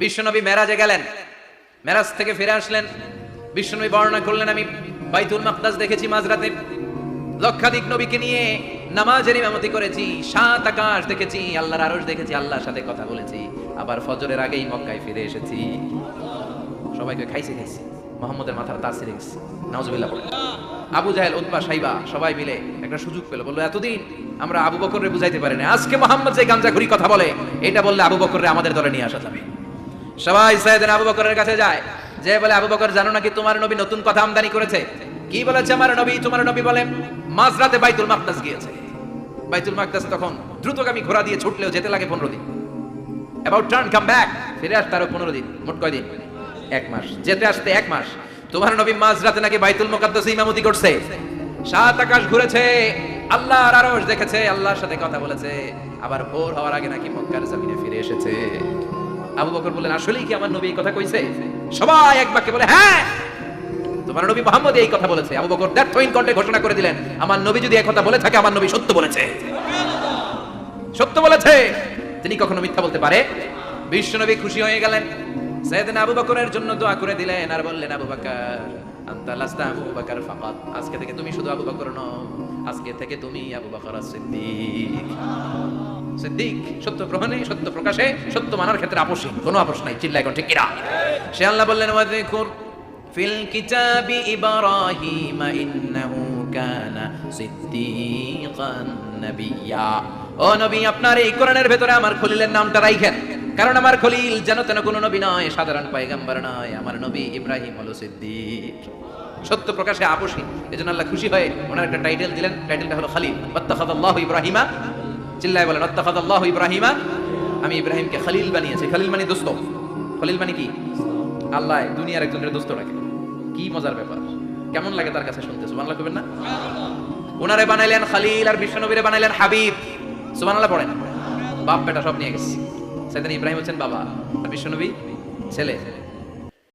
বিশ্বনবী মেরাজে গেলেন, মেরাজ থেকে ফিরে আসলেন। বিশ্বনবী বর্ণনা করলেন, আমি বাইতুল মাকদাস দেখেছি মাঝরাতে, লক্ষাধিক নবীকে নিয়ে নামাজের ইমামতি করেছি, 7 আকাশ দেখেছি, আল্লাহর আরশ দেখেছি, আল্লাহর সাথে কথা বলেছি, আবার ফজরের আগেই মক্কায় ফিরে এসেছি। সবাইকে খাইছে মুহাম্মদের মাথার তাজ ছিঁড়ে গেছে, নাউজুবিল্লাহ পড়ে। আবু জাহেল, উতবা, সাইবা সবাই মিলে একটা সুযোগ পেল, বললো এতদিন আমরা আবু বকররে বুঝাইতে পারি না, আজকে মুহাম্মদ যে গাঞ্জাখুরি কথা বলে এটা বললে আবু বকররে আমাদের দলে নিয়ে আসা যাবে। সবাই সাইয়েদনা আবু বকরের কাছে যায়, যে বলে আবু বকর জানো নাকি তোমার নবী নতুন কথা আমদানি করেছে? কি বলেছে আমার নবী? তোমার নবী বলে মাঝরাতে বাইতুল মাকদাস গিয়েছে। বাইতুল মাকদাসে তখন দ্রুতগামী ঘোড়া দিয়ে ছুটলেও যেতে লাগে 15 দিন। অ্যাবাউট টার্ন কাম ব্যাক, ফিরে আসতে আরো 15 দিন, মোট কয় দিন? 1 মাস, যেতে আসতে 1 মাস। তোমার নবী মাঝরাতে নাকি বাইতুল মুকাদ্দাসে ইমামতি করছে, 7 আকাশ ঘুরেছে, আল্লাহর আরশ দেখেছে, আল্লাহর সাথে কথা বলেছে, আবার ভোর হওয়ার আগে নাকি মক্কার জমিনে ফিরে এসেছে। আবু বকর বললেন আসলেই কি আমার নবী এই কথা কইছে? সবাই এক বাক্যে বলে হ্যাঁ, তোমার নবী মুহাম্মদ এই কথা বলেছে। আবু বকর দ্যাট পয়েন্ট কন্টে ঘোষণা করে দিলেন, আমার নবী যদি এই কথা বলে থাকে, আমার নবী সত্য বলেছে, সত্য বলেছে, তিনি কখনো মিথ্যা বলতে পারে? বিশ্বনবী খুশি হয়ে গেলেন, সাইয়েদনা আবু বকরের জন্য দোয়া করে দিলেন, আর বললেন আবু বকর আনতা লাস্তা আবু বকর ফাকাত, আজকে থেকে তুমি শুধু আবু বকর নও, আজকে থেকে তুমি আবু বকর as-সিদ্দিক। সিদ্দিক, সত্য গ্রহণে, সত্য প্রকাশে, সত্য মানার ক্ষেত্রে আপোষহীন, কোনো আপোষ নাই। চিল্লায় কোন ঠিক কিনা? সে আল্লাহ বললেন ওয়াযকুর ফিল কিতাবি ইব্রাহিম ইন্নাহু কানা সিদ্দিকান নাবিয়্যা। ও নবী, আপনার এই কোরআনের ভেতরে আমার খলিলের নামটা রাখেন, কারণ আমার খলিল যেন তেন কোনো নবী নয়, সাধারণ পয়গম্বর নয়, আমার নবী ইব্রাহিম হলো সিদ্দিক, সত্য প্রকাশে আপোষহীন। এজন্য আল্লাহ খুশি হয়ে ওনার একটা টাইটেল দিলেন, টাইটেলটা হলো খলিল। ওয়াত্তাখাযাল্লাহু ইব্রাহিমা, চিল্লায় বলেন ওয়াত্তাখাযাল্লাহু ইব্রাহিমা, আমি ইব্রাহিমকে খলিল বানিয়েছি। খলিল মানে দোস্ত, খলিল মানে কি? আল্লাহ দুনিয়ার একজনের দোস্ত রাখে। কি মজার ব্যাপার, কেমন লাগে তার কাছে শুনতে? সুবহানাল্লাহ কইবেন না? ওনারে বানাইলেন খলিল, আর বিশ্বনবীরে বানাইলেন হাবিব। সুবহানাল্লাহ পড়েন। বাপ বেটা সব নিয়ে গেছে। সাইয়েদনা ইব্রাহিম হচ্ছেন বাবা, আর বিশ্বনবী ছেলে।